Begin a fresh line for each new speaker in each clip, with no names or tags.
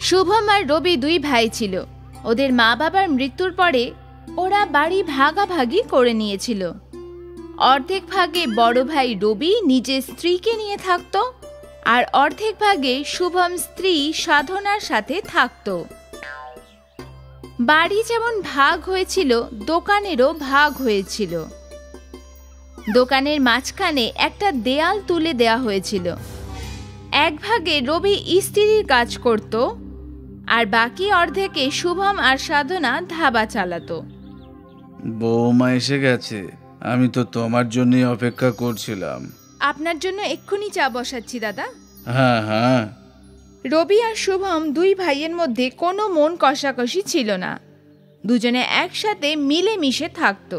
শুভম আর রবি দুই ভাই ছিল। ওদের মা বাবার মৃত্যুর পরে ওরা বাড়ি ভাগাভাগি করে নিয়েছিল। অর্ধেক ভাগে বড় ভাই রবি নিজের স্ত্রীকে নিয়ে থাকতো, আর অর্ধেক ভাগে শুভম স্ত্রী সাধনার সাথে থাকতো। বাড়ি যেমন ভাগ হয়েছিল, দোকানেরও ভাগ হয়েছিল। দোকানের মাঝখানে একটা দেয়াল তুলে দেয়া হয়েছিল। এক ভাগে রবি ইস্ত্রির কাজ করত, আর বাকি অর্ধেকে শুভম আর সাধনা ধাবা চালাতো।
বৌমা এসে গেছে, আমি তো তোমার জন্যই অপেক্ষা করছিলাম।
আপনার জন্য এক্ষুনি চা বসাচ্ছি দাদা।
হ্যাঁ হ্যাঁ।
রবি আর শুভম দুই ভাইয়ের মধ্যে কোনো মন কষাকষি ছিল না। দুজনে একসাথে মিলেমিশে থাকতো।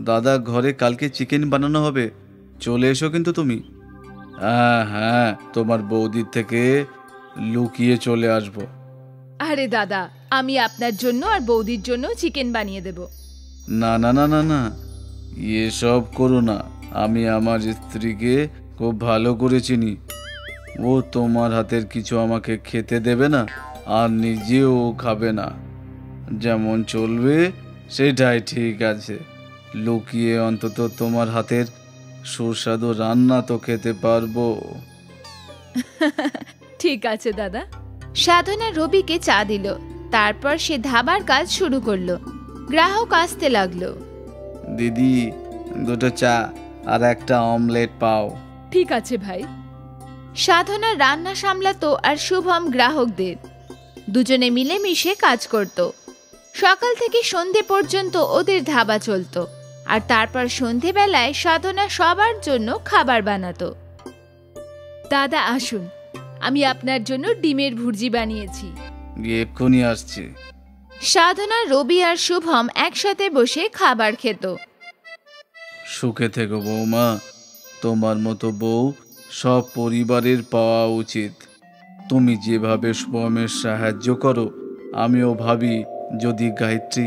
দাদা, ঘরে কালকে চিকেন বানানো হবে, চলে এসো কিন্তু তুমি। হ্যাঁ হ্যাঁ, তোমার বৌদির থেকে লুকিয়ে চলে আসবো।
আরে দাদা, আমি আপনার জন্য আর বৌদির জন্য চিকেন বানিয়ে দেব।
না না না না না, এসব করো না। আমি আমার স্ত্রীকে খুব ভালো করে চিনি। ও তোমার হাতের কিছু আমাকে খেতে দেবে না, আর নিজেও খাবে না। যেমন চলবে সেটাই ঠিক আছে। লুকিয়ে অন্তত তোমার হাতের সুস্বাদু রান্না তো খেতে পারবো।
ঠিক আছে দাদা। সাধনা রবিকে চা দিল, তারপর সে ধাবার কাজ শুরু করলো। গ্রাহক আসতে লাগলো।
দিদি, দুটো চা আর একটা অমলেট পাও।
ঠিক আছে ভাই। সাধনা রান্না সামলাতো আর শুভম গ্রাহকদের। দুজনে মিলেমিশে কাজ করত। সকাল থেকে সন্ধে পর্যন্ত ওদের ধাবা চলতো, আর তারপর সন্ধেবেলায় সাধনা সবার জন্য খাবার বানাতো। দাদা আসুন, আমি আপনার জন্য ডিমের ভুর্জি বানিয়েছি।
এক্ষুনি আসছি।
সাধনা, রবি আর শুভম একসাথে বসে খাবার খেত।
সুখে থেকো বৌমা, তোমার মতো বউ সব পরিবারের পাওয়া উচিত। তুমি যেভাবে শুভমের সাহায্য করো, আমিও ভাবি যদি গায়ত্রী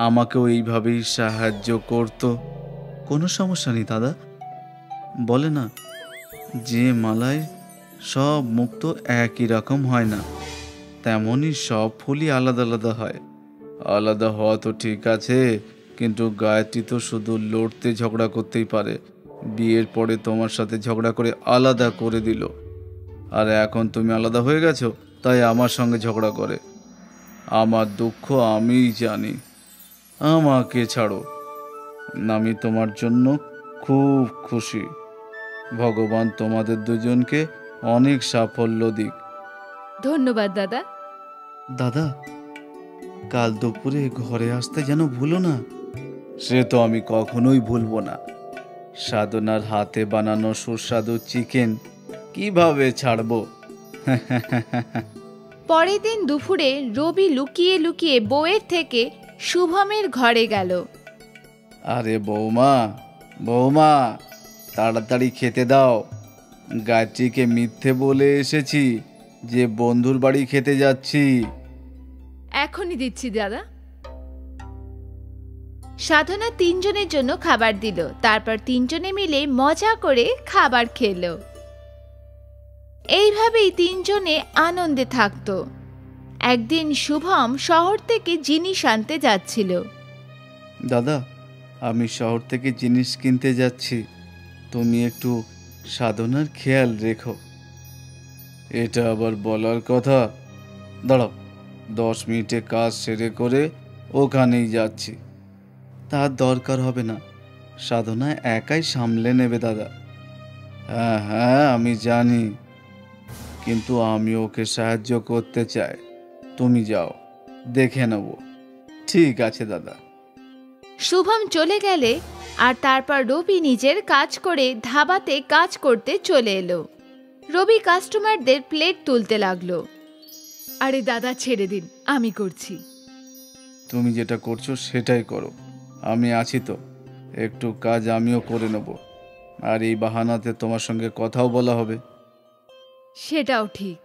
আমাকেও এইভাবেই সাহায্য করতো। কোনো সমস্যা নেই দাদা। বলে না, যে মালায় সব মুখ তো একই রকম হয় না, তেমনই সব ফুলই আলাদা আলাদা হয়। আলাদা হওয়া তো ঠিক আছে, কিন্তু গায়ত্রী তো শুধু লড়তে ঝগড়া করতেই পারে। বিয়ের পরে তোমার সাথে ঝগড়া করে আলাদা করে দিল, আর এখন তুমি আলাদা হয়ে গেছো, তাই আমার সঙ্গে ঝগড়া করে। আমার দুঃখ আমিই জানি। আমাকে ছাড়ো, আমি তোমার জন্য খুব খুশি। ভগবান তোমাদের দুজনকে অনেক সাফল্য দিক।
ধন্যবাদ দাদা।
দাদা, কাল দুপুরে ঘরে আসতে যেন ভুলো না। সে তো আমি কখনোই ভুলবো না। সাধনার হাতে বানানো সুস্বাদু চিকেন কিভাবে ছাড়বো।
পরের দিন দুপুরে রবি লুকিয়ে লুকিয়ে বউয়ের থেকে শুভমের ঘরে গেল।
আরে বৌমা, বৌমা, তাড়াতাড়ি খেতে দাও। গায়ত্রীকে মিথ্যে বলে এসেছি যে বন্ধুর বাড়ি খেতে যাচ্ছি।
এখনই দিচ্ছি দাদা। সাধনা তিনজনের জন্য খাবার দিল, তারপর তিনজনে মিলে মজা করে খাবার খেলো। এইভাবেই তিনজনে আনন্দে থাকতো। একদিন শুভম শহর থেকে জিনিস আনতে যাচ্ছিল।
দাদা, আমি শহর থেকে জিনিস কিনতে যাচ্ছি, তুমি একটু সাধনার খেয়াল রেখো। এটা আবার বলার কথা? দাঁড়াও, 10 মিনিটে কাজ সেরে করে ওখানেই যাচ্ছি। তার দরকার হবে না, সাধনা একাই সামলে নেবে দাদা। হ্যাঁ হ্যাঁ, আমি জানি, কিন্তু আমি ওকে সাহায্য করতে চাই। তুমি যাও, দেখে নেব। ঠিক আছে দাদা।
শুভম চলে গেলে আর তারপর রবি নিজের কাজ করে ধাবাতে কাজ করতে চলে এলো। রবি কাস্টমারদের প্লেট তুলতে লাগলো। আরে দাদা ছেড়ে দিন, আমি করছি।
তুমি যেটা করছো সেটাই করো, আমি আছি তো। একটু কাজ আমিও করে নেব, আর এই বাহানাতে তোমার সঙ্গে কথাও বলা হবে।
সেটাও ঠিক।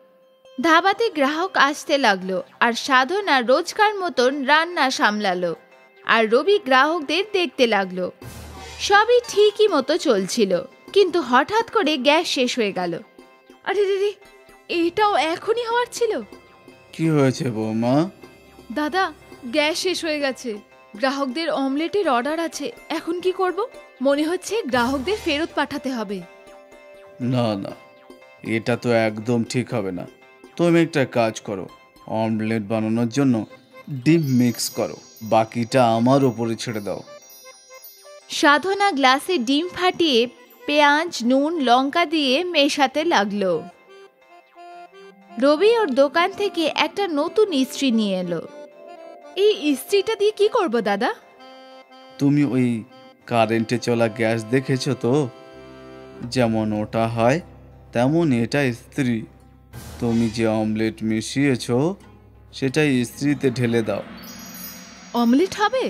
ধাবাতে গ্রাহক আসতে লাগলো, আর সাধনা রোজকার মতন রান্না সামলালো, আর রবি গ্রাহকদের দেখতে লাগলো। সবই ঠিকই মতো চলছিল, কিন্তু হঠাৎ করে গ্যাস শেষ হয়ে গেল। আরে দিদি, এটাও এখনই হওয়ার ছিল?
কি হয়েছে বৌমা?
দাদা, গ্যাস শেষ হয়ে গেছে। গ্রাহকদের অমলেটের অর্ডার আছে। এখন কি করব? মনে হচ্ছে গ্রাহকদের ফেরত পাঠাতে হবে।
না না, এটা তো একদম ঠিক হবে না। তুমি একটা কাজ করো, অমলেট বানানোর জন্য ডিম মিক্স করো, বাকিটা আমার উপরে ছেড়ে দাও।
সাধনা গ্লাসে ডিম ফাটিয়ে পেঁয়াজ, নুন, লঙ্কা দিয়ে মেশাতে লাগলো। রবি ওর দোকান থেকে একটা নতুন ইস্ত্রি নিয়ে এলো। এই ইস্ত্রিটা দিয়ে কি করব দাদা?
তুমি ওই কারেন্টে চলা গ্যাস দেখেছো তো? যেমন ওটা হয় তেমন এটা ইস্ত্রি। তুমি যে অমলেট মিশিয়েছো সেটাই ইস্ত্রিতে ঢেলে দাও।
অমলেট হবে?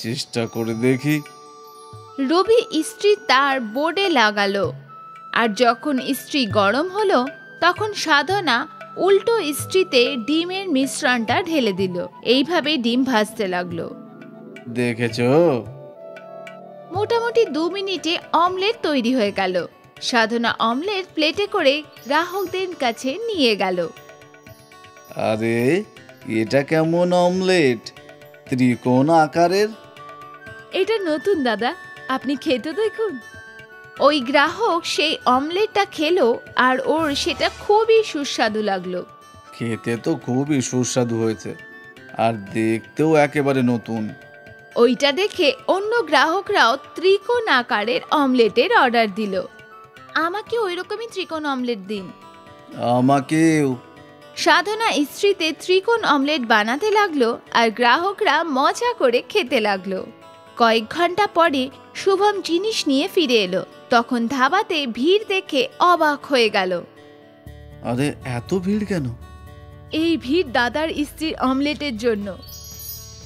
চেষ্টা করে দেখি।
রবি ইস্ত্রি তার বোর্ডে লাগালো, আর যখন ইস্ত্রি গরম হলো তখন সাধনা উল্টো ইস্ত্রিতে ডিমের মিশ্রণটা ঢেলে দিল। এইভাবে ডিম ভাজতে লাগলো।
দেখেছো?
মোটামুটি 2 মিনিটে অমলেট তৈরি হয়ে গেল। সাধনা অমলেট প্লেটে করে গ্রাহকদের কাছে নিয়ে গেল।
আরে, এটা কেমন অমলেট? ত্রিকোণ আকারের।
এটা নতুন দাদা, আপনি খেতে দেখুন। ওই গ্রাহক সেই অমলেটটা খেলো আর ওর সেটা খুবই সুস্বাদু লাগলো।
খেতে তো খুবই সুস্বাদু হয়েছে, আর দেখতেও একেবারে নতুন।
ওইটা দেখে অন্য গ্রাহকরাও ত্রিকোণ আকারের অমলেটের অর্ডার দিল। আমাকে ওই রকমই ত্রিকোণ অমলেট দিন।
আমাকেও।
সাধনা ইস্ত্রিতে ত্রিকোণ অমলেট বানাতে লাগলো আর গ্রাহকরা মজা করে খেতে লাগলো। কয়েক ঘন্টা পরে শুভম জিনিস নিয়ে ফিরে এলো। তখন ধাবাতে ভিড় দেখে অবাক হয়ে গেল।
আরে, এত ভিড় কেন?
এই ভিড় দাদার স্ত্রীর অমলেটের জন্য।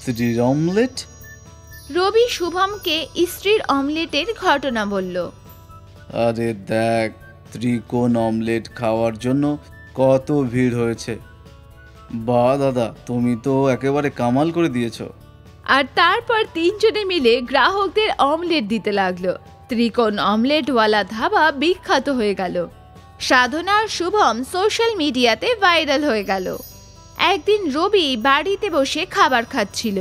স্ত্রীর অমলেট?
রবি শুভমকে স্ত্রীর অমলেটের ঘটনা বলল।
আরে দেখ, ত্রিকোণ অমলেট খাওয়ার জন্য কত ভিড় হয়েছে। বাহ দাদা, তুমি তো একেবারে কামাল করে দিয়েছো।
আর তারপর 3 জনে মিলে গ্রাহকদের অমলেট দিতে লাগলো। ত্রিকোণ অমলেটওয়ালা ধাবা বিখ্যাত হয়ে গেল। সাধনা আর শুভম সোশ্যাল মিডিয়াতে ভাইরাল হয়ে গেল। একদিন রবি বাড়িতে বসে খাবার খাচ্ছিল।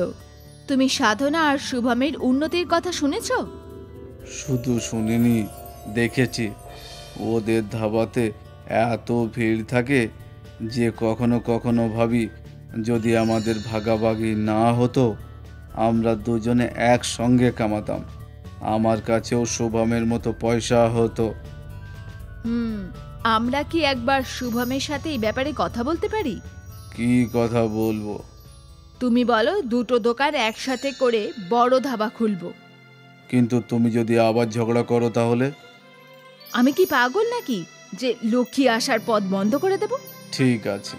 তুমি সাধনা আর শুভমের উন্নতির কথা শুনেছো?
শুধু শুনিনি, দেখেছি। ওদের ধাবাতে এত ভিড় থাকে যে কখনো কখনো ভাবি যদি আমাদের ভাগাভাগি না হতো, আমরা দুজনে একসঙ্গে কামাতাম, আমার কাছেও শুভমের মতো পয়সা হতো।
আমরা কি একবার শুভমের সাথে এই ব্যাপারে কথা বলতে পারি?
কি কথা বলবো?
তুমি বলো 2টো দোকান একসাথে করে বড় ধাবা খুলবো।
কিন্তু তুমি যদি আবার ঝগড়া করো তাহলে?
আমি কি পাগল নাকি যে লক্ষ্মী আসার পথ বন্ধ করে দেব?
ঠিক আছে।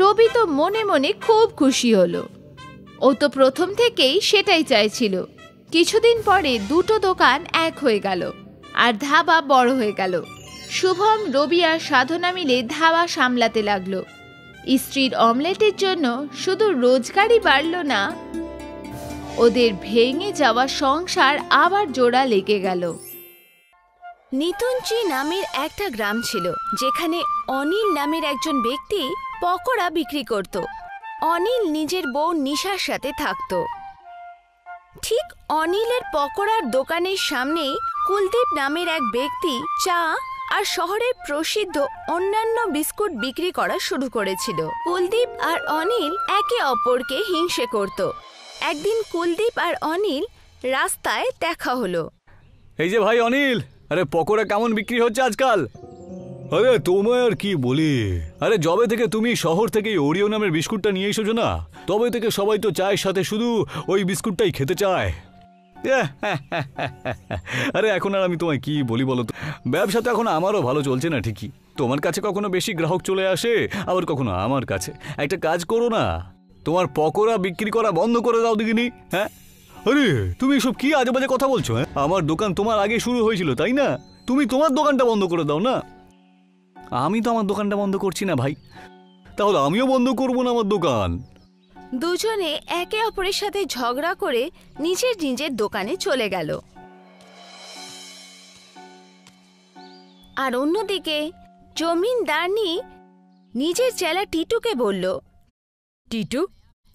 রবি তো মনে মনে খুব খুশি হলো। ও তো প্রথম থেকেই সেটাই চাইছিল। কিছুদিন পরে 2টো দোকান এক হয়ে গেল আর ধাবা বড় হয়ে গেল। শুভম, রবি আর সাধনা মিলে ধাবা সামলাতে লাগলো। স্ত্রীর অমলেটের জন্য শুধু রোজগারই বাড়ল না, ওদের ভেঙে যাওয়া সংসার আবার জোড়া লেগে গেল। নিতুঞ্চি নামের একটা গ্রাম ছিল, যেখানে অনিল নামের একজন ব্যক্তি পকোড়া বিক্রি করত। অনিল নিজের বউ নিশার সাথে থাকত। ঠিক অনিলের পকোড়ার দোকানের সামনেই কুলদীপ নামের এক ব্যক্তি চা আর শহরের প্রসিদ্ধ অন্যান্য বিস্কুট বিক্রি করা শুরু করেছিল। কুলদীপ আর অনিল একে অপরকে হিংসে করত। একদিন কুলদীপ আর অনিল রাস্তায় দেখা হলো।
এই যে ভাই অনিল, আরে পকোড়া কেমন বিক্রি হচ্ছে আজকাল? আরে তোমায় আর কি বলি, আরে যবে থেকে তুমি শহর থেকে ওরিও নামের বিস্কুটটা নিয়ে এসেছো না, তবে থেকে সবাই তো চায়ের সাথে শুধু ওই বিস্কুটটাই খেতে চায়। আরে এখন আর আমি তোমায় কি বলি বলো তো, ব্যবসা তো এখন আমারও ভালো চলছে না ঠিকই। তোমার কাছে কখনো বেশি গ্রাহক চলে আসে, আবার কখনো আমার কাছে। একটা কাজ করো না, তোমার পকোড়া বিক্রি করা বন্ধ করে দাও দেখিনি। হ্যাঁ, আরে তুমি এসব কি আজে বাজে কথা বলছো? হ্যাঁ, আমার দোকান তোমার আগে শুরু হয়েছিল তাই না? তুমি তোমার দোকানটা বন্ধ করে দাও না। আমি তো আমার দোকানটা বন্ধ করছি না ভাই, তাহলে আমিও বন্ধ করবো না আমার দোকান।
দুজনে একে অপরের সাথে ঝগড়া করে নিজের নিজের দোকানে চলে গেল। আর অন্যদিকে জমিনদারনি নিজের চেলা টিটুকে বলল, টিটু,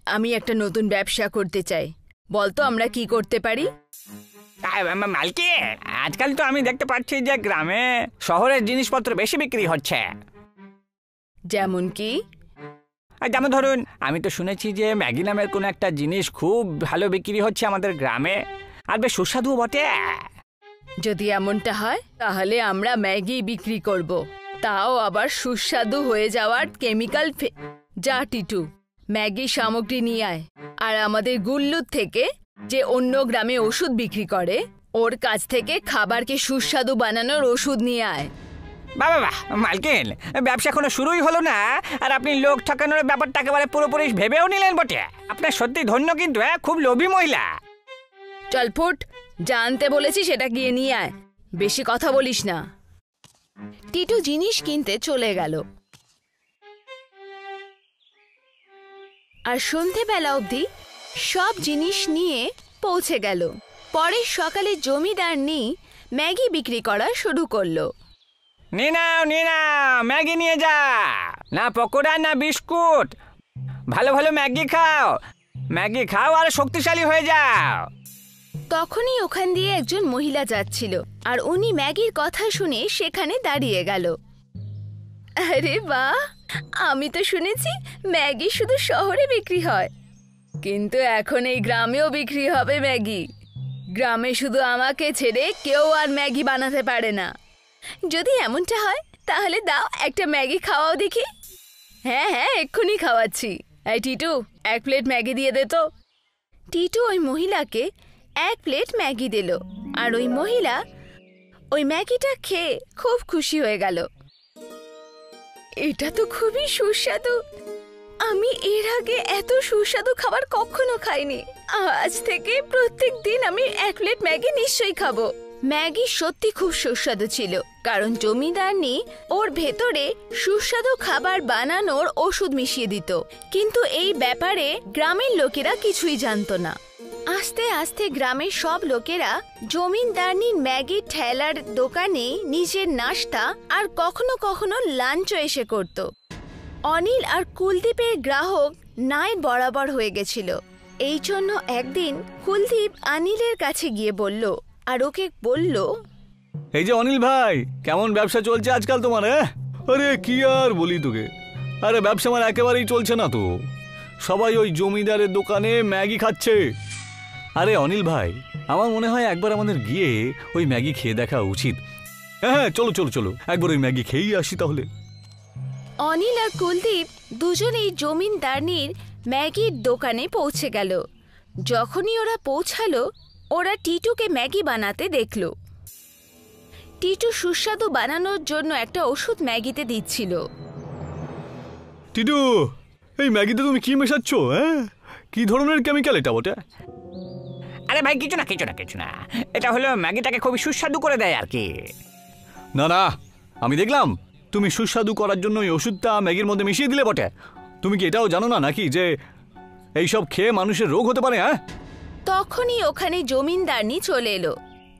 আমি একটা নতুন ব্যবসা করতে চাই, বলতো আমরা কি করতে পারি?
মালকি, আজকাল তো আমি দেখতে পাচ্ছি যে গ্রামে শহরের জিনিসপত্র বেশি বিক্রি হচ্ছে।
যেমন কি?
যেমন ধরুন, আমি তো শুনেছি যে ম্যাগি নামের কোনো একটা জিনিস খুব ভালো বিক্রি হচ্ছে আমাদের গ্রামে, আর বেশ সুস্বাদু বটে।
যদি এমনটা হয় তাহলে আমরা ম্যাগি বিক্রি করব, তাও আবার সুস্বাদু হয়ে যাওয়ার কেমিক্যাল। যা টিটু, ম্যাগি সামগ্রী নিয়ে আয়, আর আমাদের গুল্লুর থেকে যে অন্য গ্রামে ওষুধ বিক্রি করে ওর কাছ থেকে খাবারকে সুস্বাদু বানানোর ওষুধ নিয়ে আয়।
বাবা বাহ মালকিন, ব্যবসা এখনো শুরুই হলো না আর আপনি লোক ঠকানোর ব্যাপারটা একেবারে পুরোপুরি ভেবেও নিলেন বটে। আপনার সত্যি ধন্য, কিন্তু খুব লোভী মহিলা।
চল ফুট, জানতে বলেছি সেটা গিয়ে নিয়ে আয়, বেশি কথা বলিস না। টিটু জিনিস কিনতে চলে গেল, আর সন্ধেবেলা অবধি সব জিনিস নিয়ে পৌঁছে গেল। পরের সকালে জমিদারনি ম্যাগি বিক্রি করা শুরু করলো।
নিয়ে নাও ম্যাগি নিয়ে যা, না পকোড়া না বিস্কুট, ভালো ভালো ম্যাগি খাও আর শক্তিশালী হয়ে যাও।
তখনই ওখান দিয়ে একজন মহিলা যাচ্ছিল, আর উনি ম্যাগির কথা শুনে সেখানে দাঁড়িয়ে গেল। আরে বাহ, আমি তো শুনেছি ম্যাগি শুধু শহরে বিক্রি হয়, কিন্তু এখন এই গ্রামেও বিক্রি হবে ম্যাগি। গ্রামে শুধু আমাকে ছেড়ে কেউ আর ম্যাগি বানাতে পারে না। যদি এমনটা হয় তাহলে দাও একটা ম্যাগি খাওয়াও দেখি। হ্যাঁ হ্যাঁ, এক্ষুনি খাওয়াচ্ছি। এই টিটু, 1 প্লেট ম্যাগি দিয়ে দে তো। টিটু ওই মহিলাকে 1 প্লেট ম্যাগি দিল, আর ওই মহিলা ওই ম্যাগিটা খেয়ে খুব খুশি হয়ে গেল। এটা তো খুবই সুস্বাদু, আমি এর আগে এত সুস্বাদু খাবার কখনো খাইনি। আজ থেকে প্রত্যেক দিন আমি 1 প্লেট ম্যাগি নিশ্চয়ই খাবো। ম্যাগি সত্যি খুব সুস্বাদু ছিল, কারণ জমিদারনি ওর ভেতরে সুস্বাদু খাবার বানানোর ওষুধ মিশিয়ে দিত। কিন্তু এই ব্যাপারে গ্রামের লোকেরা কিছুই জানতো না। আস্তে আস্তে গ্রামের সব লোকেরা জমিদারনির ম্যাগির ঠেলার দোকানে নিজের নাস্তা আর কখনো কখনো লাঞ্চও এসে করত। অনিল আর কুলদীপের গ্রাহক নাই বরাবর হয়ে গেছিল। এই জন্য একদিন কুলদীপ অনিলের কাছে গিয়ে বলল, আর ওকে বলল,
এই যে অনিল ভাই, কেমন ব্যবসা চলছে আজকাল তোমার? আরে কি আর বলি তোকে, আরে ব্যবসা আমার একেবারেই চলছে না তো। সবাই ওই জমিদারের দোকানে ম্যাগি খাচ্ছে। আরে অনিল ভাই, আমার মনে হয় একবার আমাদের গিয়ে ওই ম্যাগি খেয়ে দেখা উচিত। হ্যাঁ চলো চলো চলো, একবার ওই ম্যাগি খেয়েই আসি তাহলে।
অনিল আর কুলদীপ দুজনেই জমিদারনির ম্যাগির দোকানে পৌঁছে গেল। যখনই ওরা পৌঁছালো, ওরা টিটুকে ম্যাগি বানাতে দেখল। টিটু সুস্বাদু বানানোর জন্য একটা ওষুধ ম্যাগিতে দিচ্ছিল।
টিটু, এই ম্যাগিতে তুমি কি মেশাচ্ছ? কি ধরনের কেমিক্যাল এটা বটে?
আরে ভাই, কিছু না, এটা হলো ম্যাগিটাকে খুবই সুস্বাদু করে দেয় আর কি।
না না, আমি দেখলাম তুমি সুস্বাদু করার জন্য ওই ওষুধটা ম্যাগির মধ্যে মিশিয়ে দিলে বটে। তুমি কি এটাও জানো না নাকি যে এইসব খেয়ে মানুষের রোগ হতে পারে?
তখনই ওখানে জমিদারনি চলে এলো,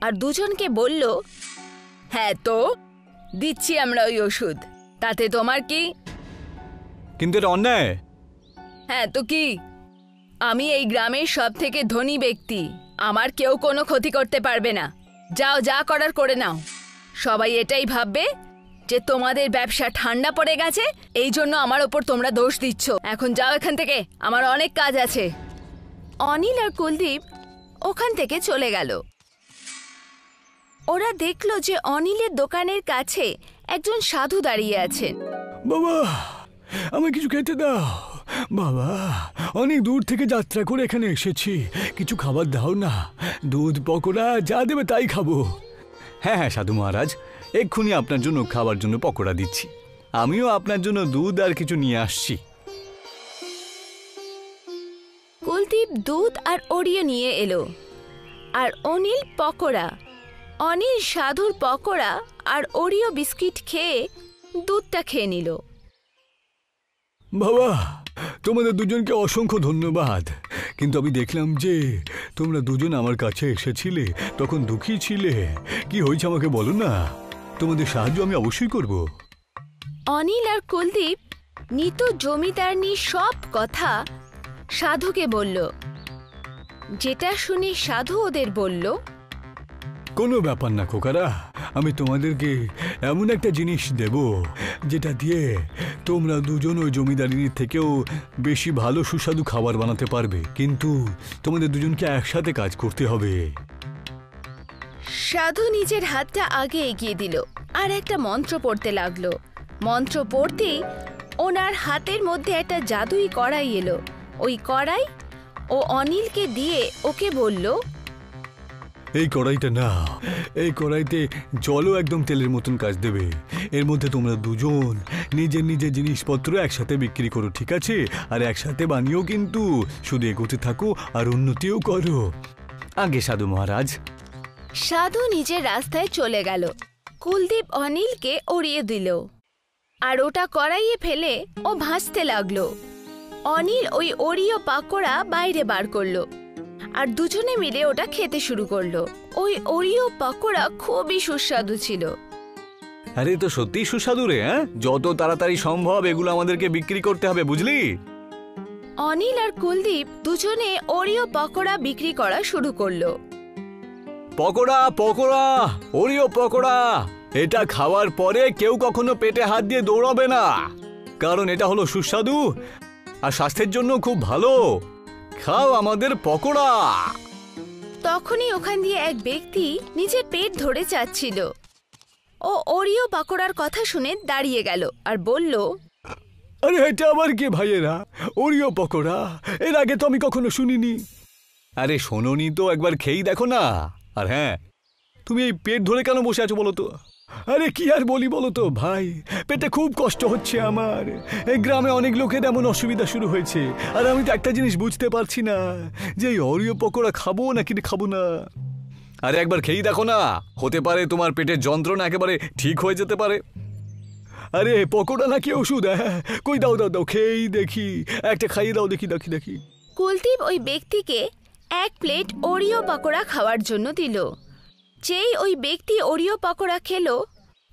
আর দুজনকে বলল, হ্যাঁ তো দিচ্ছি আমরা ওই ওষুধ, তাতে তোমার কি?
কিন্তু এটা অন্যায়।
হ্যাঁ তো কি, আমি এই গ্রামের সব থেকে ধনী ব্যক্তি, আমার কেউ কোনো ক্ষতি করতে পারবে না। যাও, যা করার করে নাও। সবাই এটাই ভাববে যে তোমাদের ব্যবসা ঠান্ডা পড়ে গেছে, এই জন্য আমার ওপর তোমরা দোষ দিচ্ছ। এখন যাও এখান থেকে, আমার অনেক কাজ আছে। অনিল আর কুলদীপ ওখান থেকে চলে গেল। ওরা দেখলো যে অনিলের দোকানের কাছে একজন সাধু দাঁড়িয়ে আছেন।
বাবা, আমায় কিছু খেতে দাও। বাবা, অনেক দূর থেকে যাত্রা করে এখানে এসেছি, কিছু খাবার দাও না। দুধ, পকোড়া যা দেবে তাই খাবো। হ্যাঁ হ্যাঁ সাধু মহারাজ, এক্ষুনি আপনার জন্য খাবার জন্য পকোড়া দিচ্ছি। আমিও আপনার জন্য দুধ আর কিছু নিয়ে আসছি।
কুলদীপ দুধ আর ওরিও নিয়ে এলো, আর অনিল পকোড়া। অনিল সাধুর পকোড়া আর ওরিও বিস্কিট খেয়ে দুধটা খেয়ে নিল।
বাবা, তোমাদের দুজনকে অসংখ্য ধন্যবাদ। কিন্তু আমি দেখলাম যে তোমরা দুজন আমার কাছে এসেছিলে, তখন দুঃখী ছিলে। কি হয়েছে আমাকে বলো না, তোমাদের সাহায্য আমি অবশ্যই করব।
অনিল আর কুলদীপ নিতু জমিদারনির সব কথা সাধুকে বলল, যেটা শুনে সাধু ওদের বলল,
কোনো ব্যাপার না খোকারা, আমি তোমাদেরকে এমন একটা জিনিস দেব যেটা দিয়ে তোমরা দুজন ওই জমিদারিনীর থেকেও বেশি ভালো সুস্বাদু খাবার বানাতে পারবে, কিন্তু তোমাদের দুজনকে একসাথে কাজ করতে হবে।
সাধু নিজের হাতটা আগে এগিয়ে দিল আর একটা মন্ত্র পড়তে লাগলো। মন্ত্র পড়তেই ওনার হাতের মধ্যে একটা জাদুই কড়াই এলো। ওই কড়াই ও অনিলকে দিয়ে ওকে বলল,
এই কড়াইটা না, এই কড়াইতে জলও একদম তেলের মতন কাজ দেবে। এর মধ্যে তোমরা দুজন নিজের নিজের জিনিসপত্র একসাথে বিক্রি করো, ঠিক আছে? আর একসাথে বানিয়েও কিন্তু শুধু এগোতে থাকো আর উন্নতিও করো। আগে সাধু মহারাজ।
সাধু নিজের রাস্তায় চলে গেল। কুলদীপ অনিলকে উড়িয়ে দিল আর ওটা কড়াইয়ে ফেলে ও ভাসতে লাগলো। অনিল ওই ওরিও পাকোড়া বাইরে বার করলো আর দুজনে মিলে ওটা খেতে শুরু করলো। ওই ওরিও পাকোড়া খুবই সুস্বাদু ছিল।
আরে তো সত্যিই সুস্বাদু রে। যত তাড়াতাড়ি সম্ভব এগুলো আমাদেরকে বিক্রি করতে হবে, বুঝলি?
অনিল আর কুলদীপ দুজনে ওরিও পাকোড়া বিক্রি করা শুরু করলো।
পকোড়া পকোড়া, ওরিও পকোড়া, এটা খাওয়ার পরে কেউ কখনো পেটে হাত দিয়ে দৌড়াবে না, কারণ এটা হলো সুস্বাদু আর স্বাস্থ্যের জন্য খুব ভালো। খাও আমাদের পকোড়া।
তখনই ওখান দিয়ে এক ব্যক্তি নিজের পেট ধরে যাচ্ছিল। ও ওরিও পাকোড়ার কথা শুনে দাঁড়িয়ে গেল আর বলল,
আরে এটা আবার কি ভাইয়েরা? ওরিও পকোড়া, এর আগে তো আমি কখনো শুনিনি। আরে শোনোনি তো, একবার খেয়েই দেখো না। আর হ্যাঁ, তুমি এই পেট ধরে কেন বসে আছো বলো তো? আরে কি আর বলি বলো তো ভাই, পেটে খুব কষ্ট হচ্ছে আমার। এই গ্রামে অনেক লোকের এমন অসুবিধা শুরু হয়েছে, আর আমি তো একটা জিনিস বুঝতে পারছি না যে এই ওরিও পকোড়া খাবো নাকি খাবো না। আরে একবার খেয়েই দেখো না, হতে পারে তোমার পেটের যন্ত্রণা একেবারে ঠিক হয়ে যেতে পারে। আরে পকোড়া নাকি ওষুধ? কই দাও দাও দাও, খেয়েই দেখি, একটা খাইয়ে দাও দেখি দেখি দেখি।
কুলদীপ ওই ব্যক্তিকে এক প্লেট ওরিও পাকোড়া খাওয়ার জন্য দিল। যেই ওই ব্যক্তি ওরিও পাকোড়া খেলো,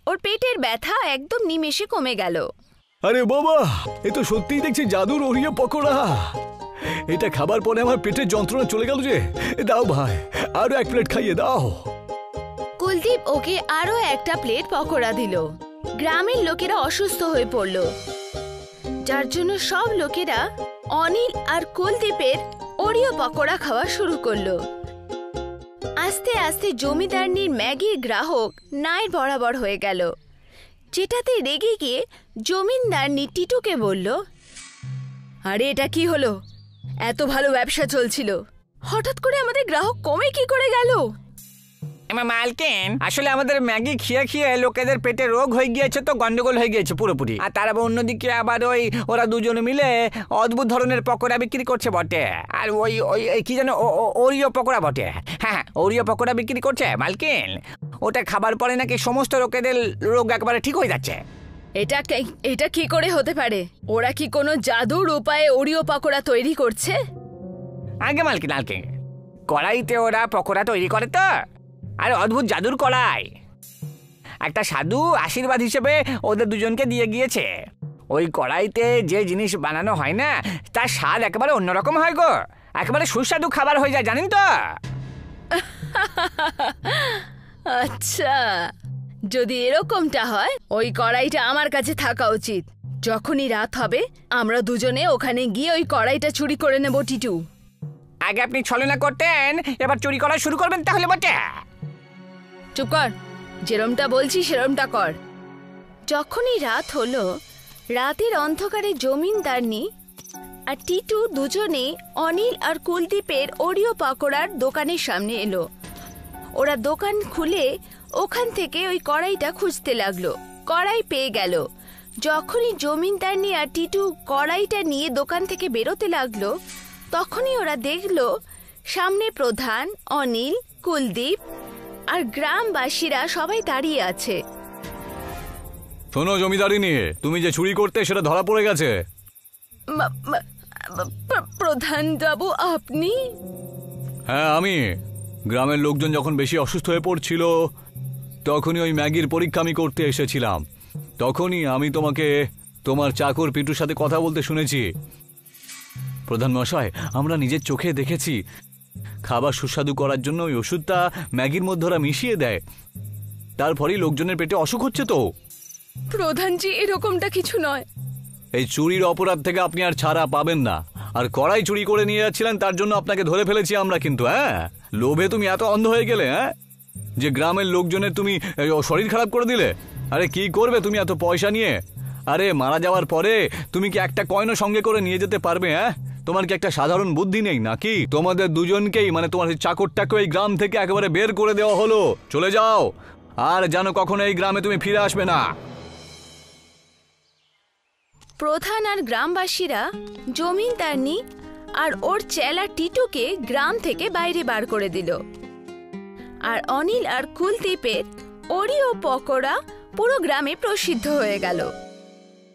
ওর পেটের ব্যথা একদম নিমেষে কমে গেল।
আরে বাবা, এ তো সত্যিই দেখছি জাদুর ওরিও পকোড়া। এটা খাবার পরে আমার পেটের যন্ত্রণা চলে গেল যে। দাও ভাই, আরো এক প্লেট খাইয়ে দাও।
কুলদীপ ওকে আরো একটা প্লেট পকোড়া দিল। গ্রামের লোকেরা অসুস্থ হয়ে পড়ল, যার জন্য সব লোকেরা অনিল আর কুলদীপের ওরিও পকোড়া খাওয়া শুরু করলো। আস্তে আস্তে জমিদারনির ম্যাগির গ্রাহক নাই বরাবর হয়ে গেল, যেটাতে রেগে গিয়ে জমিদারনি টিটুকে বলল, আরে এটা কি হলো? এত ভালো ব্যবসা চলছিল, হঠাৎ করে আমাদের গ্রাহক কমে কি করে গেল?
মালকিন, আসলে আমাদের ম্যাগি খেয়ে খেয়ে লোকেদের পেটে রোগ হয়ে গিয়েছে, তো গন্ডগোল হয়ে গিয়েছে পুরোপুরি। আর তার আবার অন্যদিকে আবার ওরা দুজনে মিলে অদ্ভুত ধরনের পকোড়া বিক্রি করছে বটে। আর ওই ওই কি যেন ওরিও পকোড়া বটে। হ্যাঁ, ওরিও পকোড়া বিক্রি করছে মালকিন। ওটা খাবার পরে নাকি সমস্ত লোকেদের রোগ একবারে ঠিক হয়ে যাচ্ছে।
এটা কি করে হতে পারে? ওরা কি কোনো জাদুর উপায়ে ওরিও পকোড়া তৈরি করছে?
আগে মালকিন, কড়াইতে ওরা পকোড়া তৈরি করে তো, আর অদ্ভুত জাদুর কড়াই। একটা সাধু আশীর্বাদ হিসেবে ওদের দুজনকে দিয়ে গিয়েছে। ওই কড়াইতে যে জিনিস বানানো হয় না, তার স্বাদ একেবারে অন্যরকম হয় গো, একেবারে সুস্বাদু খাবার হয়ে যায়, জানেন তো?
আচ্ছা, যদি এরকমটা হয়, ওই কড়াইটা আমার কাছে থাকা উচিত। যখনই রাত হবে আমরা দুজনে ওখানে গিয়ে ওই কড়াইটা চুরি করে নেব। টিটু,
আগে আপনি ছলনা করতেন, এবার চুরি করা শুরু করবেন তাহলে বটে।
চুপ কর, যেরমটা বলছি সেরমটা কর। যখনই রাত হলো, রাতের অন্ধকারে জমিদারনি আর টিটু দুজনে অনিল আর কুলদীপের ওরিও পাকোড়ার দোকানের সামনে এলো। ওরা দোকান খুলে ওখান থেকে ওই কড়াইটা খুঁজতে লাগলো। কড়াই পেয়ে গেল। যখনই জমিদারনি আর টিটু কড়াইটা নিয়ে দোকান থেকে বেরোতে লাগলো, তখনই ওরা দেখলো সামনে প্রধান, অনিল, কুলদীপ আর গ্রামবাসীরা সবাই দাঁড়িয়ে আছে।
শোনো জমিদারিনী, তুমি যে চুরি করতে সেটা ধরা পড়ে গেছে।
প্রধান বাবু, আপনি?
হ্যাঁ আমি। গ্রামের লোকজন যখন বেশি অসুস্থ হয়ে পড়ছিল, তখনই ওই ম্যাগির পরীক্ষা আমি করতে এসেছিলাম। তখনই আমি তোমাকে তোমার চাকর পিটুর সাথে কথা বলতে শুনেছি। প্রধান মশাই, আমরা নিজের চোখে দেখেছি খাবার সুস্বাদু করার জন্য ওই ওষুধটা ম্যাগির মধ্যে ওরা মিশিয়ে দেয়, তারপরেই লোকজনের পেটে অসুখ হচ্ছে। তো
প্রধানজি, এরকমটা কিছু নয়।
এই চুরির অপরাধ থেকে আপনি আর ছাড়া পাবেন না। আর কড়াই চুরি করে নিয়ে যাচ্ছিলেন, তার জন্য আপনাকে ধরে ফেলেছি আমরা। কিন্তু লোভে তুমি এত অন্ধ হয়ে গেলে যে গ্রামের লোকজনের তুমি শরীর খারাপ করে দিলে। আরে কি করবে তুমি এত পয়সা নিয়ে? আরে মারা যাওয়ার পরে তুমি কি একটা কয়েনও সঙ্গে করে নিয়ে যেতে পারবে? তোমার কি একটা সাধারণ বুদ্ধি নেই নাকি? তোমাদের দুজনকেই, মানে তোমার চাকরটাকে এই গ্রাম থেকে একেবারে বের করে দেওয়া হলো। চলে যাও, আর যেন কখনো এই গ্রামে তুমি ফিরে আসবে না।
প্রধান আর গ্রামবাসীরা জমিদারনি আর ওর চেলা টিটুকে গ্রাম থেকে বাইরে বার করে দিল। আর অনিল আর কুলদীপের ওরিও পকোড়া পুরো গ্রামে প্রসিদ্ধ হয়ে গেল।